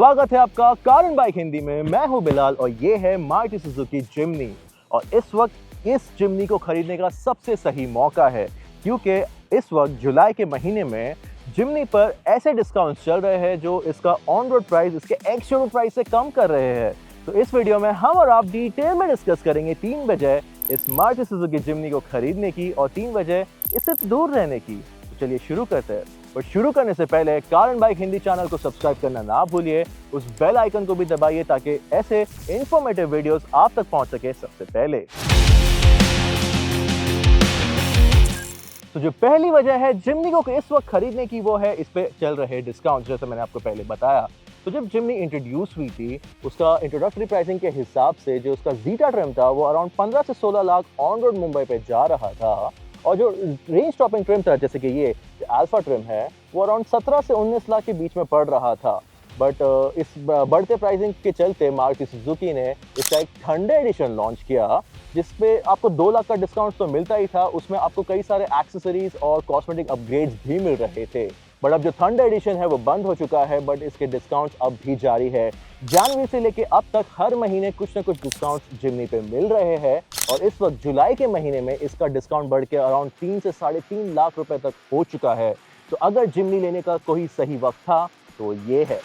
स्वागत है आपका कारण बाइक हिंदी में। मैं हूं बिलाल और ये है मारुति सुजुकी जिम्नी। और इस वक्त इस जिम्नी को खरीदने का सबसे सही मौका है, क्योंकि इस वक्त जुलाई के महीने में जिम्नी पर ऐसे डिस्काउंट चल रहे हैं जो इसका ऑन रोड प्राइस इसके एक्स शोरूम प्राइस से कम कर रहे हैं। तो इस वीडियो में हम और आप डिटेल में डिस्कस करेंगे 3 वजह इस मारुति सुजुकी जिम्नी को खरीदने की और 3 वजह इससे दूर रहने की। तो चलिए शुरू करते हैं। और शुरू करने से पहले कारण बाइक हिंदी चैनल को सब्सक्राइब करना ना भूलिए, उस बेल आइकन को भी दबाइए ताकि ऐसे इंफॉर्मेटिव वीडियोस आप तक पहुंच सके सबसे पहले। तो जो पहली वजह है जिम्नी को इस वक्त खरीदने की वो है इस पे चल रहे डिस्काउंट, जैसे मैंने आपको पहले बताया। तो जब जिम्नी इंट्रोड्यूस हुई थी उसका इंट्रोडक्टरी प्राइसिंग के हिसाब से जो उसका जीटा ट्रिम था वो अराउंड 15 से 16 लाख ऑन रोड मुंबई पे जा रहा था, और जो रेंज टॉपिंग ट्रिम था जैसे कि ये अल्फा ट्रिम है वो अराउंड 17 से 19 लाख के बीच में पड़ रहा था। बट इस बढ़ते प्राइसिंग के चलते मारुति सुजुकी ने इसका एक थंडर एडिशन लॉन्च किया, जिसपे आपको 2 लाख का डिस्काउंट तो मिलता ही था, उसमें आपको कई सारे एक्सेसरीज और कॉस्मेटिक अपग्रेड्स भी मिल रहे थे। बट अब जो थंडर एडिशन है वो बंद हो चुका है, बट इसके डिस्काउंट्स अब भी जारी है। जनवरी से लेके अब तक हर महीने कुछ ना कुछ डिस्काउंट्स जिम्नी पे मिल रहे हैं, और इस वक्त जुलाई के महीने में इसका डिस्काउंट बढ़ के अराउंड 3 से 3.5 लाख रुपए तक हो चुका है। तो अगर जिम्नी लेने का कोई सही वक्त था तो ये है।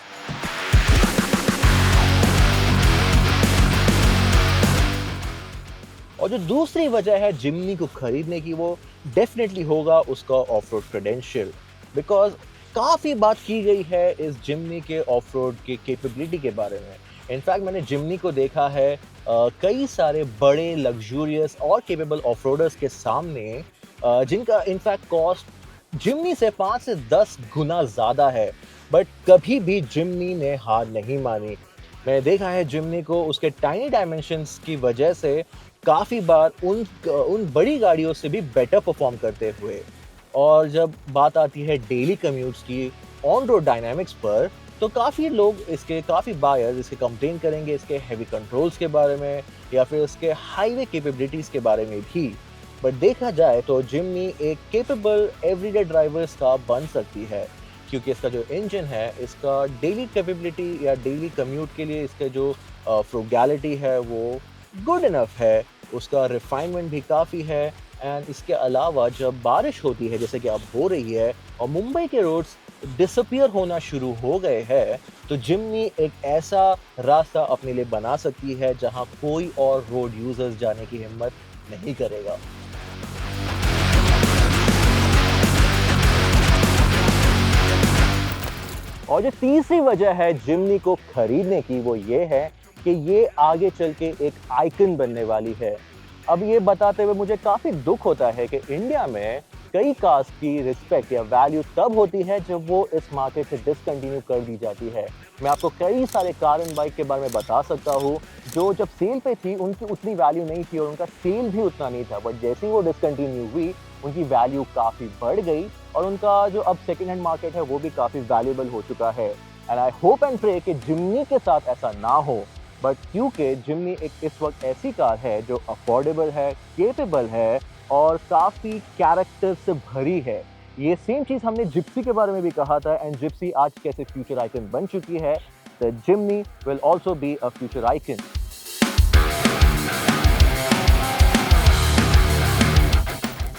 और जो दूसरी वजह है जिम्नी को खरीदने की वो डेफिनेटली होगा उसका ऑफ रोड क्रेडेंशियल, बिकॉज काफ़ी बात की गई है इस जिम्नी के ऑफ रोड के कैपेबिलिटी के बारे में। इनफैक्ट मैंने जिम्नी को देखा है कई सारे बड़े लग्जूरियस और केपेबल ऑफ रोडर्स के सामने, जिनका इनफैक्ट कॉस्ट जिम्नी से 5 से 10 गुना ज़्यादा है, बट कभी भी जिम्नी ने हार नहीं मानी। मैंने देखा है जिम्नी को उसके टाइनी डायमेंशंस की वजह से काफ़ी बार उन बड़ी गाड़ियों से भी बेटर परफॉर्म करते हुए। और जब बात आती है डेली कम्यूट्स की ऑन रोड डायनामिक्स पर, तो काफ़ी बायर्स इसके कंप्लेन करेंगे इसके हैवी कंट्रोल्स के बारे में या फिर इसके हाईवे कैपेबिलिटीज़ के बारे में भी। बट देखा जाए तो जिम्नी एक केपेबल एवरीडे ड्राइवर्स का बन सकती है, क्योंकि इसका जो इंजन है इसका डेली कैपेबिलिटी या डेली कम्यूट के लिए इसका जो फ्रूगैलिटी है वो गुड इनफ है, उसका रिफाइनमेंट भी काफ़ी है। एंड इसके अलावा जब बारिश होती है जैसे कि अब हो रही है और मुंबई के रोड्स डिसअपीयर होना शुरू हो गए हैं, तो जिम्नी एक ऐसा रास्ता अपने लिए बना सकती है जहां कोई और रोड यूजर्स जाने की हिम्मत नहीं करेगा। और जो तीसरी वजह है जिम्नी को खरीदने की वो ये है कि ये आगे चल के एक आइकन बनने वाली है। अब ये बताते हुए मुझे काफ़ी दुख होता है कि इंडिया में कई कार्स की रिस्पेक्ट या वैल्यू तब होती है जब वो इस मार्केट से डिसकंटिन्यू कर दी जाती है। मैं आपको कई सारे कार बाइक के बारे में बता सकता हूँ जो जब सेल पे थी उनकी उतनी वैल्यू नहीं थी और उनका सेल भी उतना नहीं था, बट जैसे ही वो डिसकंटिन्यू हुई उनकी वैल्यू काफ़ी बढ़ गई और उनका जो अब सेकेंड हैंड मार्केट है वो भी काफ़ी वैल्यूएबल हो चुका है। And I hope and pray कि जिम्नी के साथ ऐसा ना हो, बट क्योंकि जिम्नी एक इस वक्त ऐसी कार है जो अफोर्डेबल है, केपेबल है और काफ़ी कैरेक्टर से भरी है। ये सेम चीज़ हमने जिप्सी के बारे में भी कहा था, एंड जिप्सी आज कैसे फ्यूचर आइकन बन चुकी है, the Jimny will also be a future icon.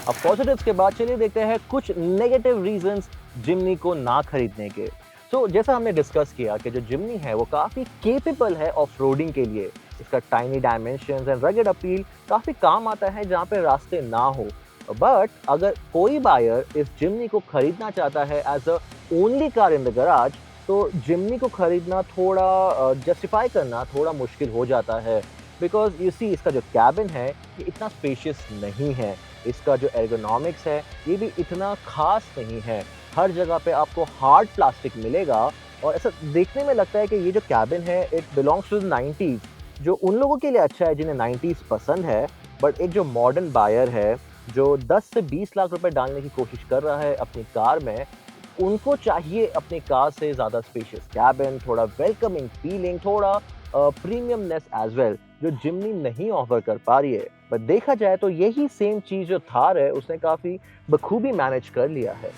अब पॉजिटिव्स के बाद चलिए देखते हैं कुछ नेगेटिव रीजंस जिम्नी को ना खरीदने के। तो जैसा हमने डिस्कस किया कि जो जिम्नी है वो काफ़ी केपेबल है ऑफ रोडिंग के लिए। इसका tiny dimensions and rugged appeal काफ़ी काम आता है जहाँ पे रास्ते ना हो। बट अगर कोई बायर इस जिम्नी को खरीदना चाहता है as a only car in the garage, तो जिम्नी को खरीदना थोड़ा जस्टिफाई करना थोड़ा मुश्किल हो जाता है, बिकॉज यू सी इसका जो कैबिन है ये इतना स्पेशियस नहीं है, इसका जो एर्गोनॉमिक्स है ये भी इतना खास नहीं है। हर जगह पे आपको हार्ड प्लास्टिक मिलेगा और ऐसा देखने में लगता है कि ये जो कैबिन है it belongs to the 90s, जो उन लोगों के लिए अच्छा है जिन्हें 90s पसंद है। बट एक जो मॉडर्न बायर है जो 10 से 20 लाख रुपए डालने की कोशिश कर रहा है अपनी कार में, उनको चाहिए अपनी कार से ज़्यादा स्पेशियस कैबिन, थोड़ा वेलकमिंग फीलिंग, थोड़ा प्रीमियमनेस एज वेल, जो जिम्नी नहीं ऑफर कर पा रही है। बट देखा जाए तो यही सेम चीज़ जो थार है उसने काफ़ी बखूबी मैनेज कर लिया है।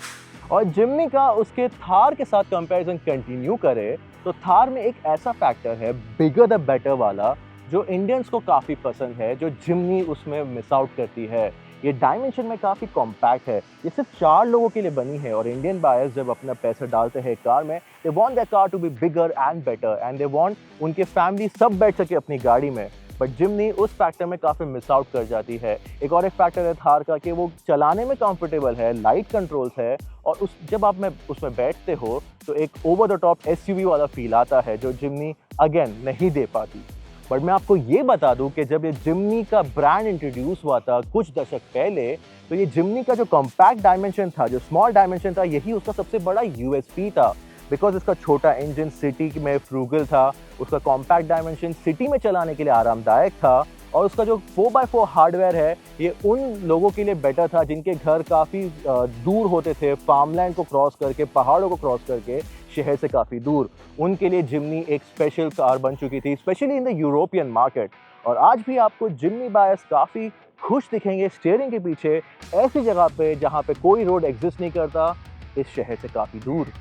और जिम्नी का उसके थार के साथ कंपैरिजन कंटिन्यू करे तो थार में एक ऐसा फैक्टर है बिगर द बेटर वाला जो इंडियंस को काफ़ी पसंद है, जो जिम्नी उसमें मिस आउट करती है। ये डायमेंशन में काफ़ी कॉम्पैक्ट है, ये सिर्फ 4 लोगों के लिए बनी है और इंडियन बायर्स जब अपना पैसा डालते हैं कार में, they want that car to be bigger and better and they want उनके फैमिली सब बैठ सके अपनी गाड़ी में। बट जिम्नी उस फैक्टर में काफ़ी मिस आउट कर जाती है। एक और एक फैक्टर है थार का कि वो चलाने में कंफर्टेबल है, लाइट कंट्रोल्स है और जब आप में उसमें बैठते हो तो एक ओवर द टॉप एसयूवी वाला फील आता है जो जिम्नी अगेन नहीं दे पाती। बट मैं आपको ये बता दूं कि जब ये जिम्नी का ब्रांड इंट्रोड्यूस हुआ था कुछ दशक पहले, तो ये जिम्नी का जो कॉम्पैक्ट डायमेंशन था, जो स्मॉल डायमेंशन था, यही उसका सबसे बड़ा यूएसपी था। बिकॉज इसका छोटा इंजन सिटी में फ्रूगल था, उसका कॉम्पैक्ट डायमेंशन सिटी में चलाने के लिए आरामदायक था और उसका जो 4x4 हार्डवेयर है ये उन लोगों के लिए बेटर था जिनके घर काफ़ी दूर होते थे, फार्मलैंड को क्रॉस करके, पहाड़ों को क्रॉस करके, शहर से काफ़ी दूर। उनके लिए जिम्नी एक स्पेशल कार बन चुकी थी, specially in the European market. और आज भी आपको जिम्नी बायर्स काफ़ी खुश दिखेंगे स्टीयरिंग के पीछे ऐसी जगह पे जहाँ पे कोई रोड एग्जिस्ट नहीं करता, इस शहर से काफ़ी दूर।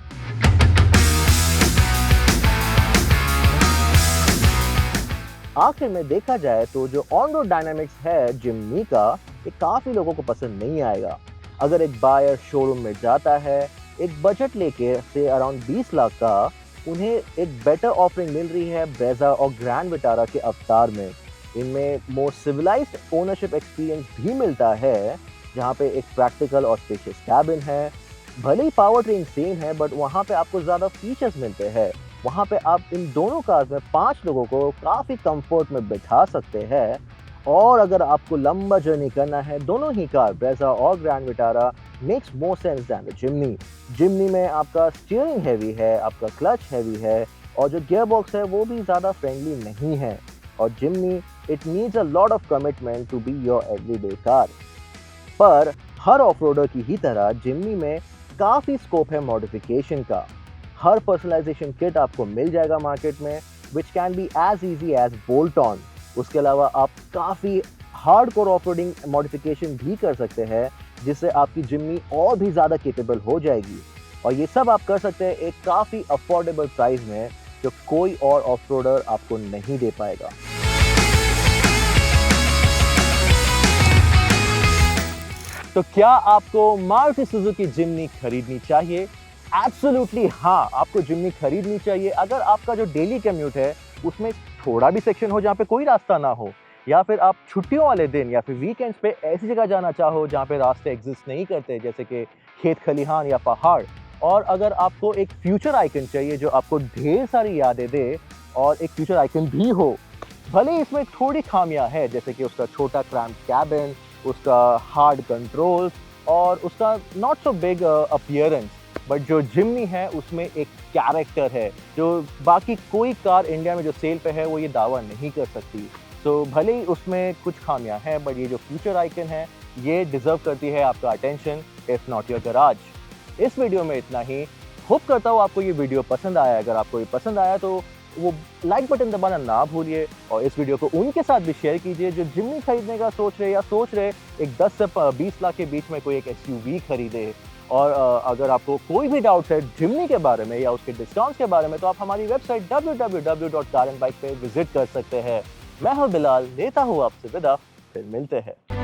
आखिर में देखा जाए तो जो ऑन रोड डायनामिक्स है जिम्नी का, ये काफ़ी लोगों को पसंद नहीं आएगा। अगर एक बायर शोरूम में जाता है एक बजट लेके से अराउंड 20 लाख का, उन्हें एक बेटर ऑफरिंग मिल रही है ब्रेजा और ग्रैंड विटारा के अवतार में। इनमें मोर सिविलाइज्ड ओनरशिप एक्सपीरियंस भी मिलता है, जहाँ पे एक प्रैक्टिकल और स्पेशियस कैबिन है। भले ही पावर ट्रेन सेम है बट वहाँ पे आपको ज़्यादा फीचर्स मिलते हैं। वहाँ पे आप इन दोनों कार्स में 5 लोगों को काफ़ी कंफर्ट में बिठा सकते हैं। और अगर आपको लंबा जर्नी करना है, दोनों ही कार ब्रेजा और Grand Vitara makes more sense than the Jimny. Jimny में आपका स्टीयरिंग हैवी है, आपका क्लच हैवी है और जो गियर बॉक्स है वो भी ज़्यादा फ्रेंडली नहीं है। और Jimny it needs a lot of commitment to be your everyday car. पर हर ऑफ रोडर की ही तरह जिम्नी में काफ़ी स्कोप है मॉडिफिकेशन का। हर पर्सनलाइजेशन किट आपको मिल जाएगा मार्केट में, which can be as easy as bolt on. उसके अलावा आप काफ़ी हार्डकोर ऑफरोडिंग मॉडिफिकेशन भी कर सकते हैं, जिससे आपकी जिम्नी और भी ज़्यादा केपेबल हो जाएगी। और ये सब आप कर सकते हैं एक काफ़ी अफोर्डेबल प्राइस में, जो कोई और ऑफ रोडर आपको नहीं दे पाएगा। तो क्या आपको मारुति सुजुकी जिम्नी खरीदनी चाहिए? एब्सोल्युटली हाँ, आपको जिम्नी खरीदनी चाहिए। अगर आपका जो डेली कम्यूट है उसमें थोड़ा भी सेक्शन हो जहाँ पे कोई रास्ता ना हो, या फिर आप छुट्टियों वाले दिन या फिर वीकेंड्स पे ऐसी जगह जाना चाहो जहाँ पे रास्ते एग्जिस्ट नहीं करते, जैसे कि खेत खलिहान या पहाड़। और अगर आपको एक फ्यूचर आइकन चाहिए जो आपको ढेर सारी यादें दे और एक फ्यूचर आइकन भी हो, भले ही इसमें थोड़ी खामियां है, जैसे कि उसका छोटा क्रैम्प कैबिन, उसका हार्ड कंट्रोल्स और उसका not so big appearance, but जो जिम्नी है उसमें एक कैरेक्टर है जो बाकी कोई कार इंडिया में जो सेल पे है वो ये दावा नहीं कर सकती। सो भले ही उसमें कुछ खामियां हैं, बट ये जो फ्यूचर आइकन है ये डिजर्व करती है आपका attention, if not your garage. इस वीडियो में इतना ही। होप करता हूँ आपको ये वीडियो पसंद आया। अगर आपको ये पसंद आया तो वो लाइक बटन दबाना ना भूलिए और इस वीडियो को उनके साथ भी शेयर कीजिए जो जिम्नी खरीदने का सोच रहे या सोच रहे एक 10 से 20 लाख के बीच में कोई एक एसयूवी खरीदे। और अगर आपको कोई भी डाउट है जिम्नी के बारे में या उसके डिस्काउंट्स के बारे में, तो आप हमारी वेबसाइट www.karenbike पे विजिट कर सकते हैं। मैं हूं बिलाल, लेता हूं आपसे विदा, फिर मिलते हैं।